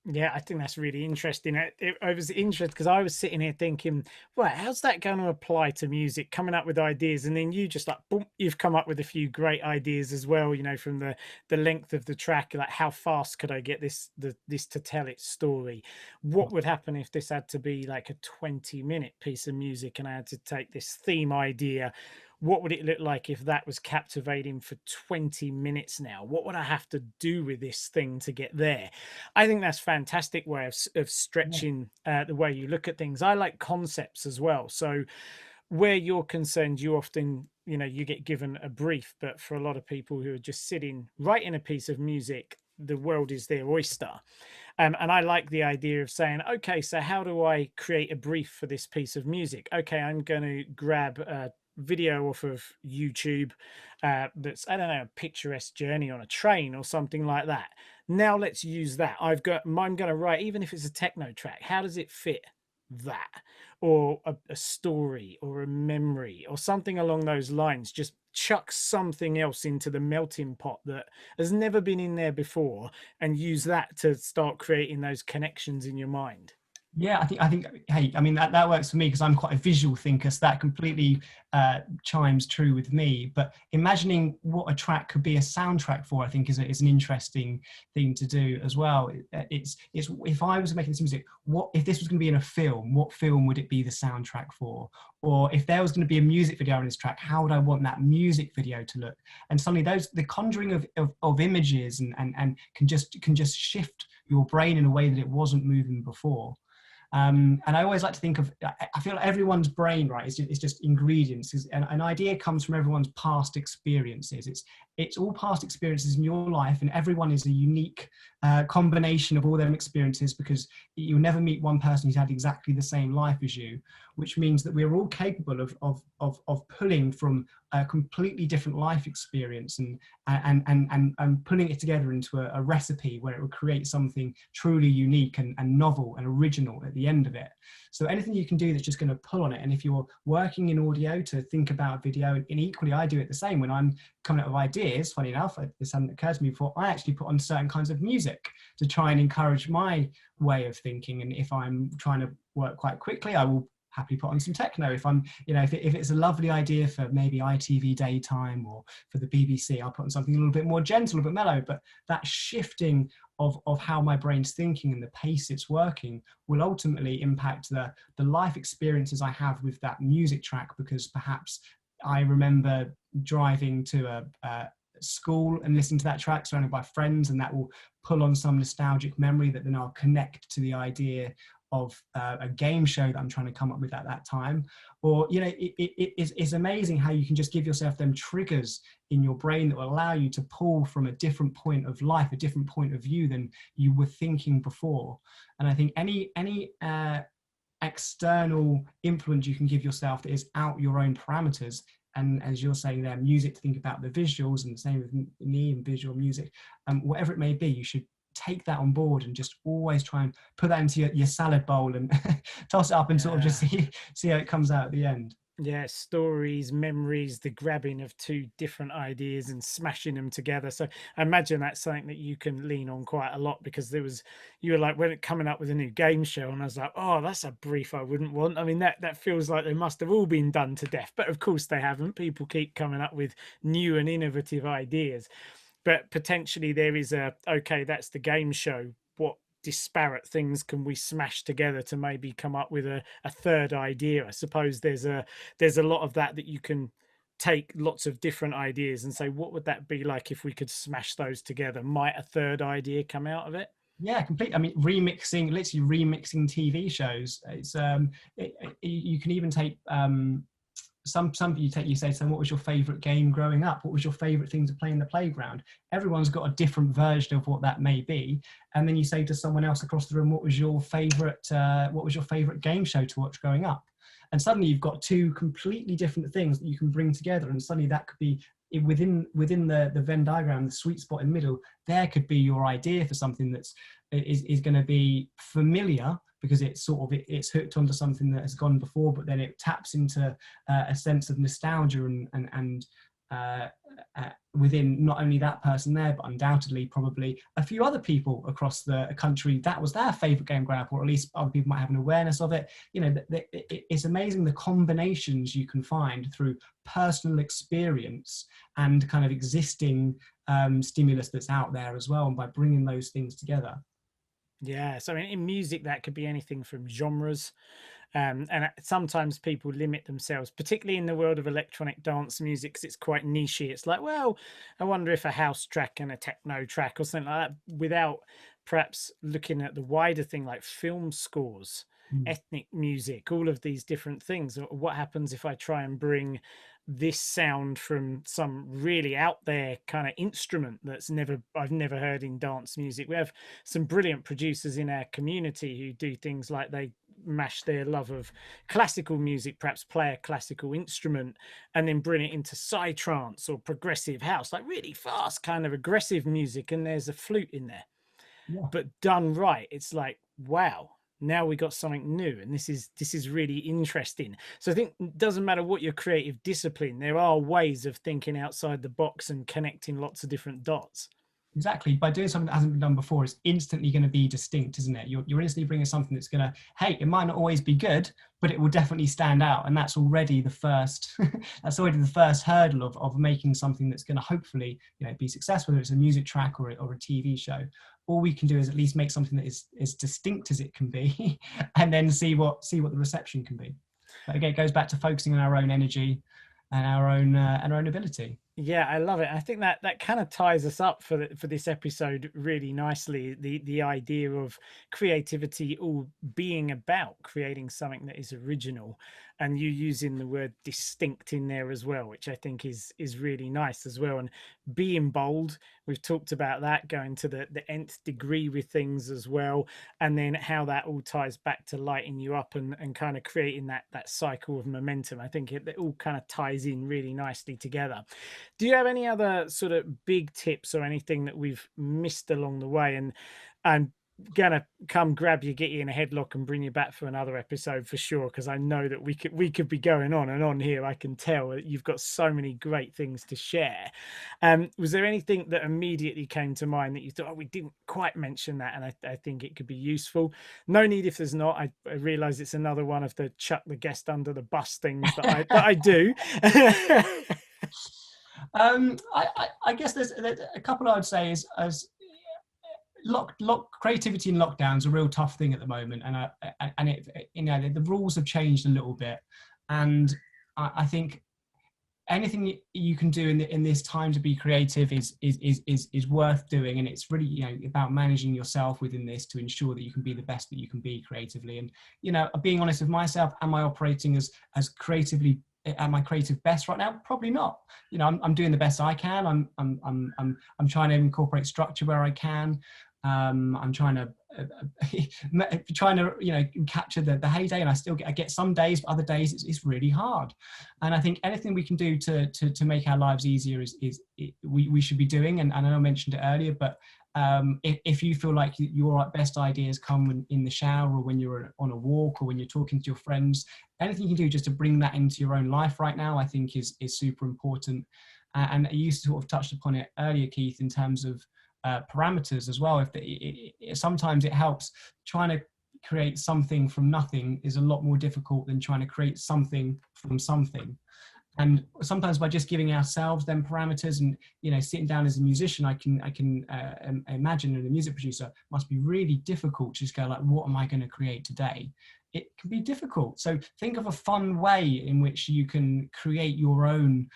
Yeah, I think that's really interesting. I was interested because I was sitting here thinking, well, how's that going to apply to music? Coming up with ideas, and then you just like, boom, you've come up with a few great ideas as well. You know, from the length of the track, like how fast could I get this to tell its story? What would happen if this had to be like a 20-minute piece of music, and I had to take this theme idea? What would it look like if that was captivating for 20 minutes now? What would I have to do with this thing to get there? I think that's a fantastic way of stretching the way you look at things. I like concepts as well. So where you're concerned, you often, you know, you get given a brief, but for a lot of people who are just sitting writing a piece of music, the world is their oyster. And I like the idea of saying, okay, so how do I create a brief for this piece of music? Okay, I'm going to grab a video off of YouTube that's, I don't know, a picturesque journey on a train or something like that. Now let's use that. I'm going to write, even if it's a techno track, how does it fit that? Or a story or a memory or something along those lines. Just chuck something else into the melting pot that has never been in there before, and use that to start creating those connections in your mind. Yeah, I think, hey, I mean, that works for me because I'm quite a visual thinker, so that completely chimes true with me. But imagining what a track could be a soundtrack for, I think is an interesting thing to do as well. It's if I was making this music, what if this was going to be in a film? What film would it be the soundtrack for? Or if there was going to be a music video on this track, how would I want that music video to look? And suddenly the conjuring of images and can just shift your brain in a way that it wasn't moving before. And I always like to think of, I feel like everyone's brain, right, is just ingredients. An idea comes from everyone's past experiences. It's all past experiences in your life, and everyone is a unique combination of all them experiences, because you'll never meet one person who's had exactly the same life as you, which means that we're all capable of pulling from a completely different life experience and putting it together into a recipe where it will create something truly unique and novel and original at the end of it. So anything you can do that's just going to pull on it. And if you're working in audio, to think about video, and equally I do it the same when I'm coming up with ideas. Funny enough, this hadn't occurred to me before, I actually put on certain kinds of music to try and encourage my way of thinking. And if I'm trying to work quite quickly, I will happily put on some techno. If I'm, you know, if it's a lovely idea for maybe ITV daytime or for the BBC, I'll put on something a little bit more gentle, a little bit mellow. But that shifting of how my brain's thinking and the pace it's working will ultimately impact the life experiences I have with that music track, because perhaps I remember driving to a school and listening to that track surrounded by friends, and that will pull on some nostalgic memory that then I'll connect to the idea of a game show that I'm trying to come up with at that time. Or, you know, it's amazing how you can just give yourself them triggers in your brain that will allow you to pull from a different point of life, a different point of view than you were thinking before. And I think any external influence you can give yourself that is out your own parameters, and as you're saying there, music, to think about the visuals, and the same with me and visual music, whatever it may be, you should take that on board and just always try and put that into your salad bowl and toss it up and sort of just see how it comes out at the end. Yeah, stories, memories, the grabbing of two different ideas and smashing them together. So I imagine that's something that you can lean on quite a lot, because you were like, when it coming up with a new game show, and I was like, oh, that's a brief I wouldn't want. I mean, that feels like they must have all been done to death, but of course they haven't. People keep coming up with new and innovative ideas. but potentially there is a, okay, that's the game show. What disparate things can we smash together to maybe come up with a third idea? I suppose there's a lot of that you can take lots of different ideas and say, what would that be like if we could smash those together? Might a third idea come out of it? Yeah, completely. I mean, literally remixing TV shows. It's you can even take some you say to them, what was your favorite game growing up? What was your favorite thing to play in the playground? Everyone's got a different version of what that may be. And then you say to someone else across the room, what was your favorite game show to watch growing up? And suddenly you've got two completely different things that you can bring together. And suddenly that could be within the Venn diagram, the sweet spot in the middle, there could be your idea for something that's is going to be familiar, because it's it's hooked onto something that has gone before, but then it taps into a sense of nostalgia and within not only that person there, but undoubtedly probably a few other people across the country, that was their favorite game grab, or at least other people might have an awareness of it. You know, it's amazing the combinations you can find through personal experience and kind of existing stimulus that's out there as well, and by bringing those things together. Yeah, so in music, that could be anything from genres. And sometimes people limit themselves, particularly in the world of electronic dance music, because it's quite nichey. It's like, well, I wonder if a house track and a techno track or something like that, without perhaps looking at the wider thing like film scores, ethnic music, all of these different things. What happens if I try and bring this sound from some really out there kind of instrument I've never heard in dance music? We have some brilliant producers in our community who do things like they mash their love of classical music, perhaps play a classical instrument and then bring it into psytrance or progressive house, like really fast kind of aggressive music, and there's a flute in there. Yeah. But done right, it's like, wow, now we got something new, and this is really interesting. So I think it doesn't matter what your creative discipline, there are ways of thinking outside the box and connecting lots of different dots. Exactly. By doing something that hasn't been done before, it's instantly going to be distinct, isn't it? You're instantly bringing something that's going to, hey, it might not always be good, but it will definitely stand out. And that's already the first, that's already the first hurdle of making something that's going to hopefully, you know, be successful, whether it's a music track or a TV show. All we can do is at least make something that is as distinct as it can be, and then see what the reception can be. But again, it goes back to focusing on our own energy and our own ability. Yeah, I love it. I think that kind of ties us up for this episode really nicely. The idea of creativity all being about creating something that is original, and you using the word distinct in there as well, which I think is really nice as well. And being bold, we've talked about that, going to the nth degree with things as well, and then how that all ties back to lighting you up and kind of creating that cycle of momentum. I think it all kind of ties in really nicely together. Do you have any other sort of big tips or anything that we've missed along the way? And I'm gonna come grab you, get you in a headlock, and bring you back for another episode for sure, because I know that we could be going on and on here. I can tell that you've got so many great things to share. Was there anything that immediately came to mind that you thought, oh, we didn't quite mention that, and I think it could be useful? No need if there's not. I realize it's another one of the chuck the guest under the bus things that I do. I guess there's a couple I would say is as creativity in lockdown is a real tough thing at the moment, and it, you know, the rules have changed a little bit, and I think anything you can do in this time to be creative is worth doing, and it's really, you know, about managing yourself within this to ensure that you can be the best that you can be creatively. And, you know, being honest with myself, am I operating as creatively at my creative best right now? Probably not. You know, I'm doing the best I can. I'm trying to incorporate structure where I can. I'm trying to you know, capture the heyday, and I get some days, but other days it's really hard. And I think anything we can do to make our lives easier we should be doing. And I know I mentioned it earlier, but if you feel like your best ideas come in the shower, or when you're on a walk, or when you're talking to your friends, anything you can do just to bring that into your own life right now, I think is super important. And you sort of touched upon it earlier, Keith, in terms of parameters as well. Sometimes it helps. Trying to create something from nothing is a lot more difficult than trying to create something from something. And sometimes by just giving ourselves them parameters and, you know, sitting down as a musician, I can imagine, and a music producer must be really difficult to just go like, what am I going to create today? It can be difficult. So think of a fun way in which you can create your own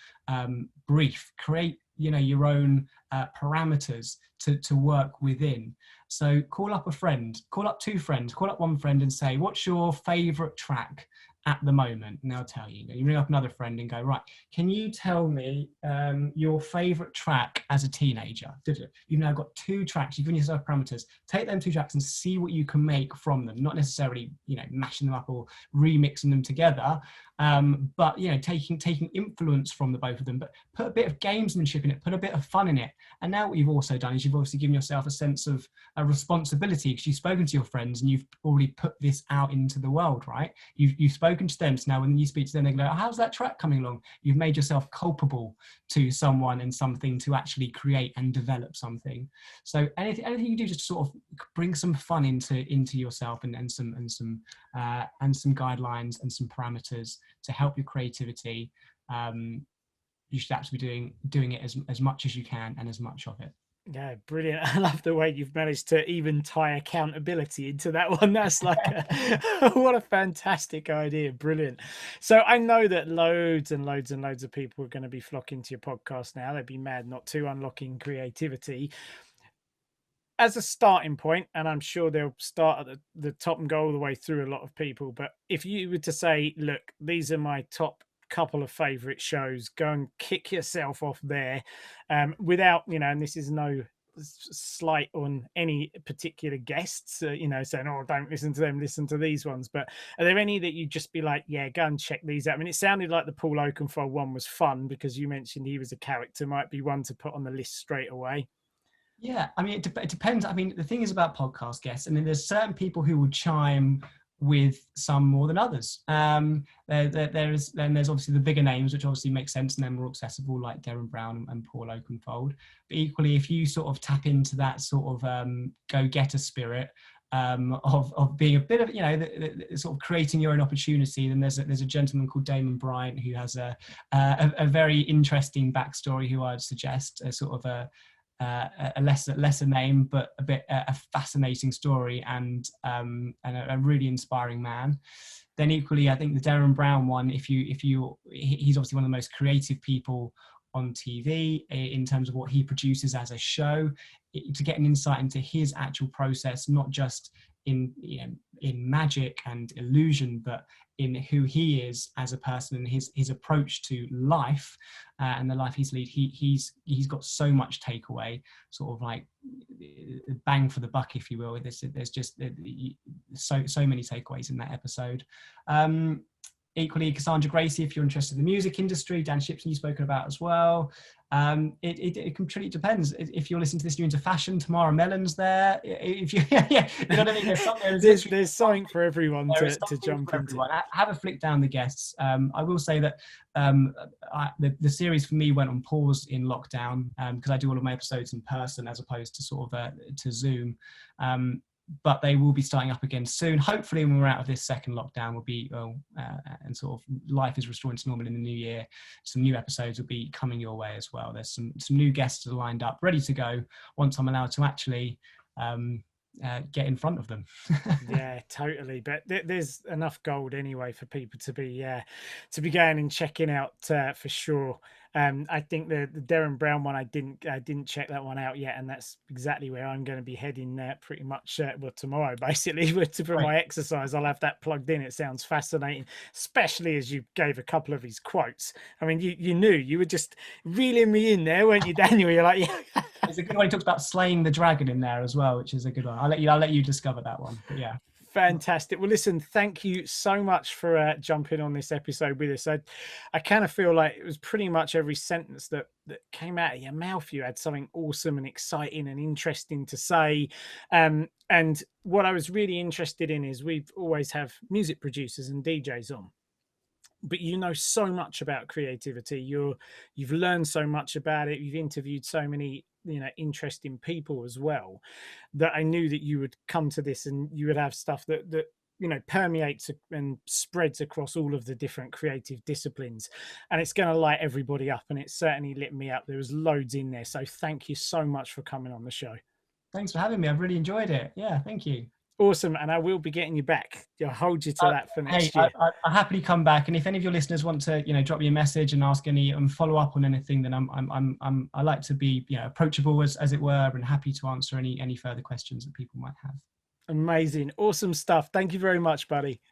brief, create, you know, your own parameters to work within. So call up a friend, call up two friends, call up one friend and say, what's your favorite track at the moment? And they'll tell you. You ring up another friend and go, right, can you tell me your favorite track as a teenager? You've now got two tracks, you've given yourself parameters. Take them two tracks and see what you can make from them, not necessarily, you know, mashing them up or remixing them together, but, you know, taking influence from the both of them, but put a bit of gamesmanship in it, put a bit of fun in it. And now what you've also done is you've obviously given yourself a sense of a responsibility, because you've spoken to your friends and you've already put this out into the world, right? You've spoken to them, so now when you speak to them, they go, how's that track coming along? You've made yourself culpable to someone and something to actually create and develop something. So anything you do just to sort of bring some fun into yourself and some guidelines and some parameters to help your creativity. You should absolutely be doing it as much as you can and as much of it. Yeah, brilliant. I love the way you've managed to even tie accountability into that one. That's like what a fantastic idea. Brilliant. So I know that loads and loads and loads of people are going to be flocking to your podcast now. They'd be mad not to. Unlocking creativity as a starting point, and I'm sure they'll start at the top and go all the way through a lot of people. But if you were to say, look, these are my top couple of favorite shows, go and kick yourself off there, without, you know, and this is no slight on any particular guests, you know, saying, oh, don't listen to them, listen to these ones. But are there any that you'd just be like, yeah, go and check these out? I mean, it sounded like the Paul Oakenfold one was fun because you mentioned he was a character, might be one to put on the list straight away. Yeah, I mean, it depends. I mean, the thing is about podcast guests, I mean, there's certain people who will chime with some more than others. There's obviously the bigger names, which obviously make sense and they're more accessible, like Derren Brown and Paul Oakenfold. But equally, if you sort of tap into that sort of go-getter spirit, of being a bit of, you know, the sort of creating your own opportunity, then there's a gentleman called Damon Bryant who has a very interesting backstory, who I'd suggest a sort of a lesser name, but a fascinating story, and a really inspiring man. Then equally, I think the Derren Brown one, he's obviously one of the most creative people on TV in terms of what he produces as a show, to get an insight into his actual process, not just in magic and illusion, but in who he is as a person and his approach to life, and the life he's lead. He's got so much takeaway, sort of like bang for the buck, if you will. There's just so many takeaways in that episode. Equally, Cassandra Gracie, if you're interested in the music industry, Dan Shipson you've spoken about as well. It completely depends. If you're listening to this, you're into fashion, Tamara Mellon's there. If you, yeah, you know what I mean. There's something for everyone to jump into. Have a flick down the guests. I will say that the series for me went on pause in lockdown because I do all of my episodes in person as opposed to sort of to Zoom. But they will be starting up again soon. Hopefully, when we're out of this second lockdown, we'll be and sort of life is restoring to normal in the new year. Some new episodes will be coming your way as well. There's some new guests that are lined up, ready to go once I'm allowed to actually get in front of them. Yeah, totally. But there's enough gold anyway for people to be going and checking out for sure. I think the Derren Brown one, I didn't check that one out yet, and that's exactly where I'm going to be heading pretty much tomorrow, basically. For my exercise, I'll have that plugged in. It sounds fascinating, especially as you gave a couple of his quotes. I mean, you knew you were just reeling me in there, weren't you, Daniel? You're like, yeah. There's a good one. He talks about slaying the dragon in there as well, which is a good one. I'll let you discover that one. But yeah. Fantastic. Well, listen, thank you so much for jumping on this episode with us. I kind of feel like it was pretty much every sentence that came out of your mouth. You had something awesome and exciting and interesting to say. And what I was really interested in is we've always have music producers and DJs on, but you know so much about creativity. You've learned so much about it. You've interviewed so many interesting people as well, that I knew that you would come to this and you would have stuff that permeates and spreads across all of the different creative disciplines, and it's going to light everybody up, and it certainly lit me up. There was loads in there, so thank you so much for coming on the show. Thanks for having me. I've really enjoyed it. Yeah, thank you. Awesome, and I will be getting you back. I'll hold you to that for next year. I'll happily come back, and if any of your listeners want to, drop me a message and ask any and follow up on anything, then I like to be, approachable as it were, and happy to answer any further questions that people might have. Amazing, awesome stuff. Thank you very much, buddy.